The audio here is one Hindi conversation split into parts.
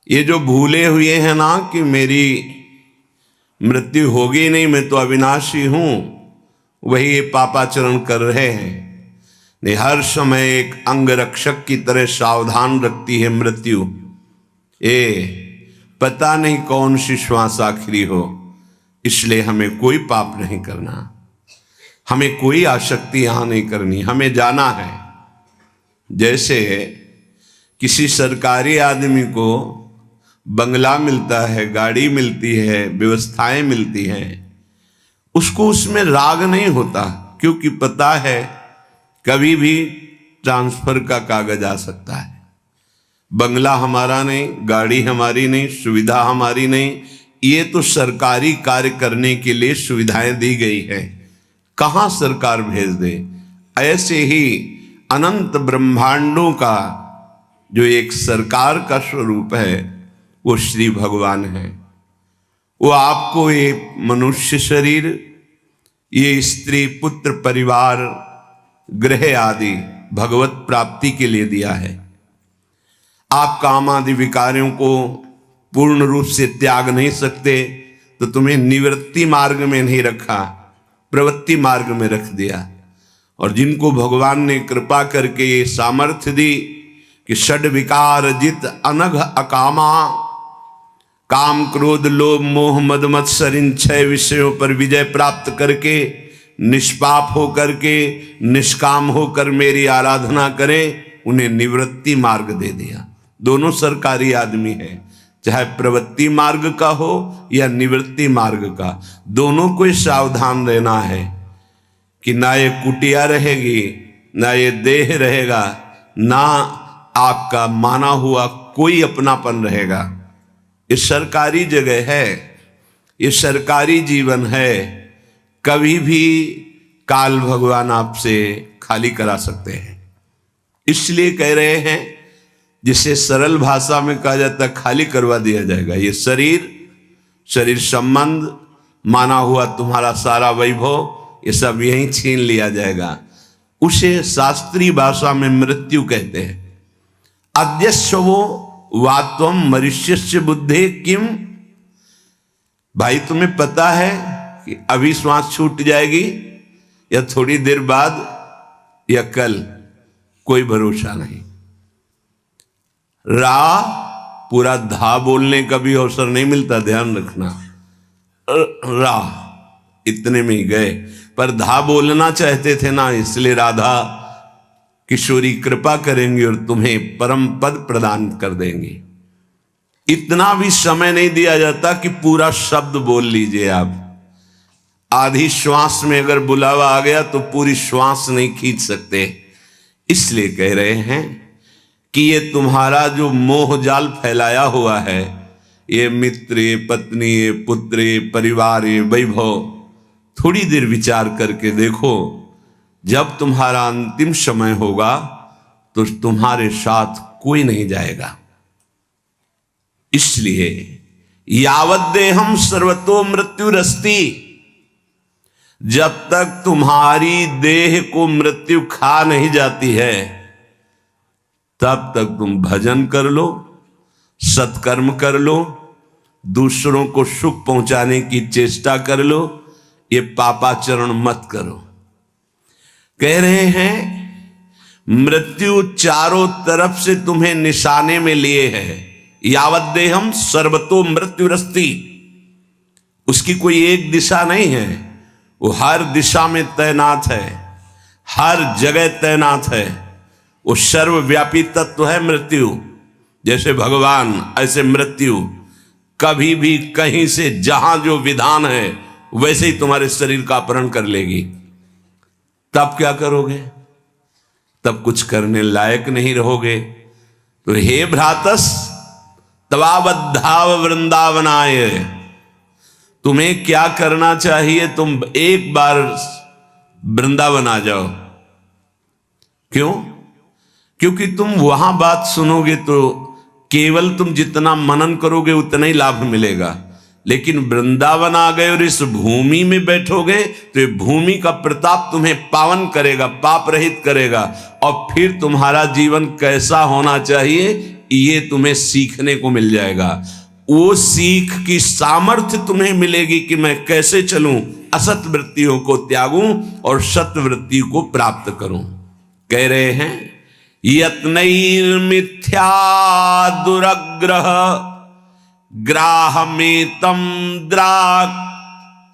ये जो भूले हुए हैं ना कि मेरी मृत्यु होगी नहीं, मैं तो अविनाशी हूं, वही ये पापाचरण कर रहे हैं। नहीं, हर समय एक अंगरक्षक की तरह सावधान रखती है मृत्यु। पता नहीं कौन सी श्वास आखिरी हो, इसलिए हमें कोई पाप नहीं करना, हमें कोई आसक्ति यहां नहीं करनी, हमें जाना है। जैसे किसी सरकारी आदमी को बंगला मिलता है, गाड़ी मिलती है, व्यवस्थाएं मिलती हैं, उसको उसमें राग नहीं होता, क्योंकि पता है कभी भी ट्रांसफर का कागज आ सकता है। बंगला हमारा नहीं, गाड़ी हमारी नहीं, सुविधा हमारी नहीं, ये तो सरकारी कार्य करने के लिए सुविधाएं दी गई है, कहां सरकार भेज दे। ऐसे ही अनंत ब्रह्मांडों का जो एक सरकार का स्वरूप है वो श्री भगवान है। वो आपको ये मनुष्य शरीर, ये स्त्री पुत्र परिवार गृह आदि भगवत प्राप्ति के लिए दिया है। आप काम आदि विकारों को पूर्ण रूप से त्याग नहीं सकते, तो तुम्हें निवृत्ति मार्ग में नहीं रखा, प्रवृत्ति मार्ग में रख दिया। और जिनको भगवान ने कृपा करके ये सामर्थ्य दी कि षड विकार जित अनघ अकामा, काम क्रोध लोभ मोह मद मत्सर इन 6 विषयों पर विजय प्राप्त करके निष्पाप होकर के निष्काम होकर मेरी आराधना करें, उन्हें निवृत्ति मार्ग दे दिया। दोनों सरकारी आदमी है, चाहे प्रवृत्ति मार्ग का हो या निवृत्ति मार्ग का, दोनों को सावधान रहना है कि ना ये कुटिया रहेगी, ना ये देह रहेगा, ना आपका माना हुआ कोई अपनापन रहेगा। ये सरकारी जगह है, ये सरकारी जीवन है, कभी भी काल भगवान आपसे खाली करा सकते हैं। इसलिए कह रहे हैं, जिसे सरल भाषा में कहा जाता है खाली करवा दिया जाएगा। ये शरीर संबंध, माना हुआ तुम्हारा सारा वैभव, ये सब यहीं छीन लिया जाएगा। उसे शास्त्रीय भाषा में मृत्यु कहते हैं। अद्यस्वो वात्वम मनुष्यस्य बुद्धे किम, भाई तुम्हें पता है कि अभी श्वास छूट जाएगी या थोड़ी देर बाद या कल, कोई भरोसा नहीं। रा पूरा धा बोलने का भी अवसर नहीं मिलता, ध्यान रखना। रा इतने में ही गए, पर धा बोलना चाहते थे ना, इसलिए राधा किशोरी कृपा करेंगी और तुम्हें परम पद प्रदान कर देंगी। इतना भी समय नहीं दिया जाता कि पूरा शब्द बोल लीजिए आप। आधी श्वास में अगर बुलावा आ गया तो पूरी श्वास नहीं खींच सकते। इसलिए कह रहे हैं कि ये तुम्हारा जो मोह जाल फैलाया हुआ है, ये मित्र, ये पत्नी, ये पुत्र, ये परिवार, ये वैभव, थोड़ी देर विचार करके देखो, जब तुम्हारा अंतिम समय होगा तो तुम्हारे साथ कोई नहीं जाएगा। इसलिए यावत देहम सर्वतो मृत्युरस्ति, जब तक तुम्हारी देह को मृत्यु खा नहीं जाती है, तब तक तुम भजन कर लो, सत्कर्म कर लो, दूसरों को सुख पहुंचाने की चेष्टा कर लो, ये पापाचरण मत करो। कह रहे हैं मृत्यु चारों तरफ से तुम्हें निशाने में लिए है। यावत देहम सर्वतो मृत्युरस्ति, उसकी कोई एक दिशा नहीं है, वो हर दिशा में तैनात है, हर जगह तैनात है। वो सर्वव्यापी तत्व है मृत्यु। जैसे भगवान ऐसे मृत्यु, कभी भी कहीं से जहां जो विधान है वैसे ही तुम्हारे शरीर का अपहरण कर लेगी। तब क्या करोगे? तब कुछ करने लायक नहीं रहोगे। तो हे भ्रातस तवाबद्धाव वृंदावनाय, तुम्हें क्या करना चाहिए? तुम एक बार वृंदावन आ जाओ। क्यों? क्योंकि तुम वहां बात सुनोगे तो केवल तुम जितना मनन करोगे उतना ही लाभ मिलेगा, लेकिन वृंदावन आ गए और इस भूमि में बैठोगे तो ये भूमि का प्रताप तुम्हें पावन करेगा, पाप रहित करेगा, और फिर तुम्हारा जीवन कैसा होना चाहिए ये तुम्हें सीखने को मिल जाएगा। वो सीख की सामर्थ्य तुम्हें मिलेगी कि मैं कैसे चलूं, असत वृत्तियों को त्यागूं और सत वृत्ति को प्राप्त करूं। कह रहे हैं यत्नैर् मिथ्या दुरग्रह ग्राहमेतम द्राक्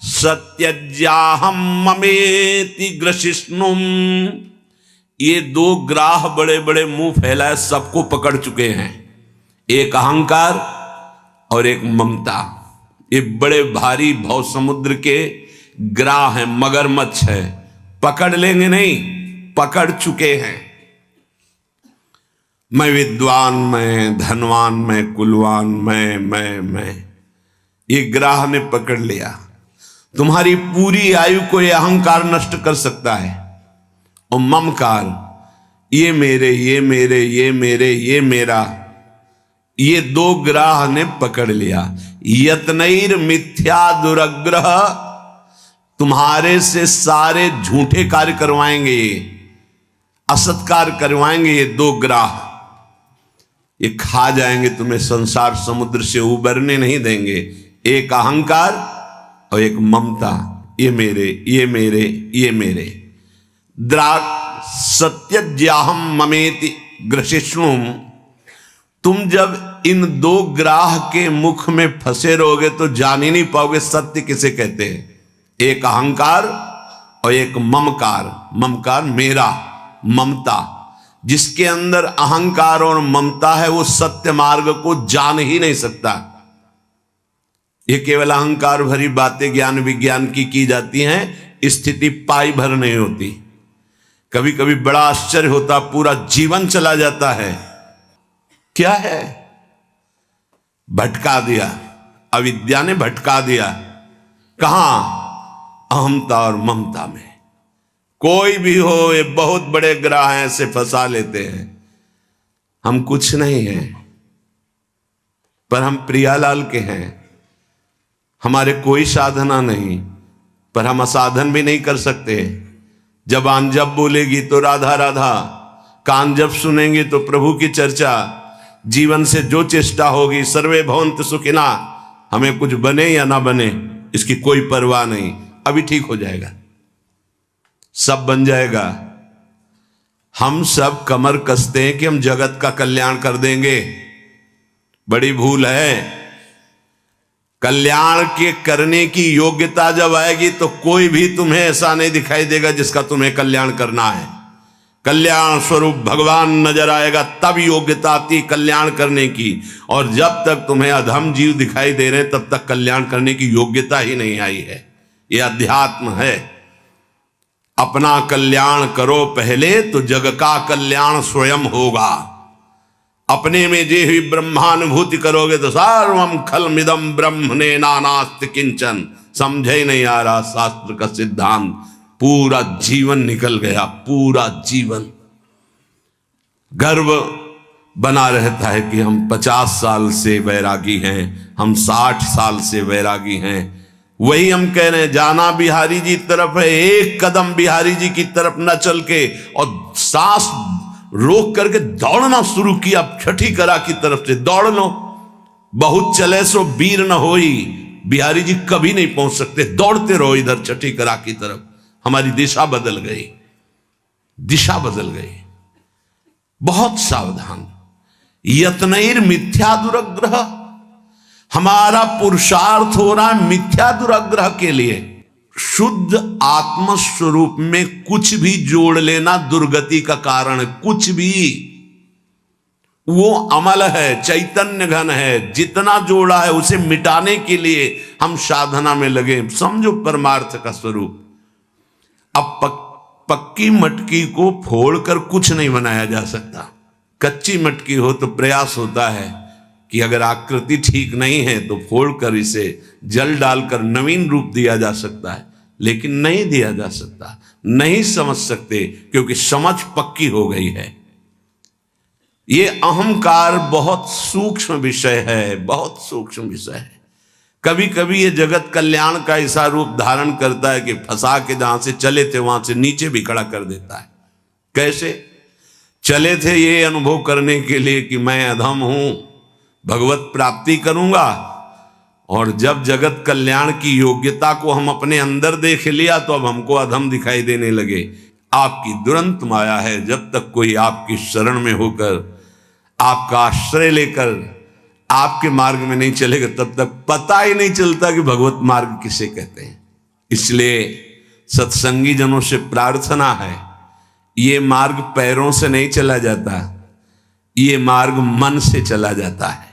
सत्यज्याहम ममेति ग्रसिष्णुम। ये दो ग्राह बड़े बड़े मुंह फैलाए सबको पकड़ चुके हैं, एक अहंकार और एक ममता। ये बड़े भारी भव समुद्र के ग्राह हैं, मगरमच्छ है, पकड़ लेंगे नहीं, पकड़ चुके हैं। मैं विद्वान, मैं धनवान, मैं कुलवान, मैं ये ग्राह ने पकड़ लिया। तुम्हारी पूरी आयु को यह अहंकार नष्ट कर सकता है। और ममकार, ये मेरे, ये मेरे, ये मेरे, ये मेरा, ये दो ग्राह ने पकड़ लिया। यत्नैर मिथ्या दुरग्रह, तुम्हारे से सारे झूठे कार्य करवाएंगे, ये असत कार्य करवाएंगे। ये दो ग्राह ये खा जाएंगे, तुम्हें संसार समुद्र से उबरने नहीं देंगे। एक अहंकार और एक ममता, ये मेरे, ये मेरे, ये मेरे। द्राक् सत्यज्याहम ममेति ग्रसिष्णुम। तुम जब इन दो ग्राह के मुख में फंसे रहोगे तो जान ही नहीं पाओगे सत्य किसे कहते हैं। एक अहंकार और एक ममकार। ममकार मेरा, ममता। जिसके अंदर अहंकार और ममता है वो सत्य मार्ग को जान ही नहीं सकता। ये केवल अहंकार भरी बातें ज्ञान विज्ञान की जाती हैं, स्थिति पाई भर नहीं होती। कभी कभी बड़ा आश्चर्य होता, पूरा जीवन चला जाता है। क्या है? भटका दिया, अविद्या ने भटका दिया। कहां? अहमता और ममता में। कोई भी हो, ये बहुत बड़े ग्राह ऐसे फंसा लेते हैं। हम कुछ नहीं हैं, पर हम प्रियालाल के हैं। हमारे कोई साधना नहीं, पर हम असाधन भी नहीं कर सकते। जबान जब बोलेगी तो राधा राधा, कान जब सुनेंगे तो प्रभु की चर्चा, जीवन से जो चेष्टा होगी सर्वे भवन्तु सुखिना। हमें कुछ बने या ना बने इसकी कोई परवाह नहीं, अभी ठीक हो जाएगा, सब बन जाएगा। हम सब कमर कसते हैं कि हम जगत का कल्याण कर देंगे, बड़ी भूल है। कल्याण के करने की योग्यता जब आएगी तो कोई भी तुम्हें ऐसा नहीं दिखाई देगा जिसका तुम्हें कल्याण करना है। कल्याण स्वरूप भगवान नजर आएगा तब योग्यता आती कल्याण करने की। और जब तक तुम्हें अधम जीव दिखाई दे रहे हैं तब तक कल्याण करने की योग्यता ही नहीं आई है। यह अध्यात्म है। अपना कल्याण करो पहले तो जग का कल्याण स्वयं होगा। अपने में जे हुई ब्रह्मानुभूति करोगे तो सर्वम खलमिदम ब्रह्मणे नानास्ति किंचन। समझे ही नहीं आ रहा शास्त्र का सिद्धांत। पूरा जीवन निकल गया, पूरा जीवन। गर्व बना रहता है कि हम 50 साल से वैरागी हैं, हम 60 साल से वैरागी हैं। वही हम कह रहे हैं, जाना बिहारी जी तरफ है, एक कदम बिहारी जी की तरफ न चल के और सांस रोक करके दौड़ना शुरू किया छठी करा की तरफ से। दौड़ लो, बहुत चले सो वीर न होई। बिहारी जी कभी नहीं पहुंच सकते, दौड़ते रहो इधर छठी करा की तरफ। हमारी दिशा बदल गई, दिशा बदल गई। बहुत सावधान। यत्नैर मिथ्या दुरग्रह, हमारा पुरुषार्थ हो रहा है मिथ्या दुराग्रह के लिए। शुद्ध आत्म स्वरूप में कुछ भी जोड़ लेना दुर्गति का कारण है। कुछ भी, वो अमल है, चैतन्य घन है। जितना जोड़ा है उसे मिटाने के लिए हम साधना में लगे। समझो परमार्थ का स्वरूप। अब पक्की मटकी को फोड़कर कुछ नहीं बनाया जा सकता। कच्ची मटकी हो तो प्रयास होता है कि अगर आकृति ठीक नहीं है तो फोड़कर इसे जल डालकर नवीन रूप दिया जा सकता है, लेकिन नहीं दिया जा सकता। नहीं समझ सकते क्योंकि समझ पक्की हो गई है। ये अहंकार बहुत सूक्ष्म विषय है, बहुत सूक्ष्म विषय है। कभी कभी ये जगत कल्याण का ऐसा रूप धारण करता है कि फंसा के जहां से चले थे वहां से नीचे भी खड़ा कर देता है। कैसे? चले थे ये अनुभव करने के लिए कि मैं अधम हूं, भगवत प्राप्ति करूंगा, और जब जगत कल्याण की योग्यता को हम अपने अंदर देख लिया तो अब हमको अधम दिखाई देने लगे। आपकी दुरंत माया है, जब तक कोई आपकी शरण में होकर आपका आश्रय लेकर आपके मार्ग में नहीं चलेगा तब तक पता ही नहीं चलता कि भगवत मार्ग किसे कहते हैं। इसलिए सत्संगी जनों से प्रार्थना है, ये मार्ग पैरों से नहीं चला जाता, ये मार्ग मन से चला जाता है।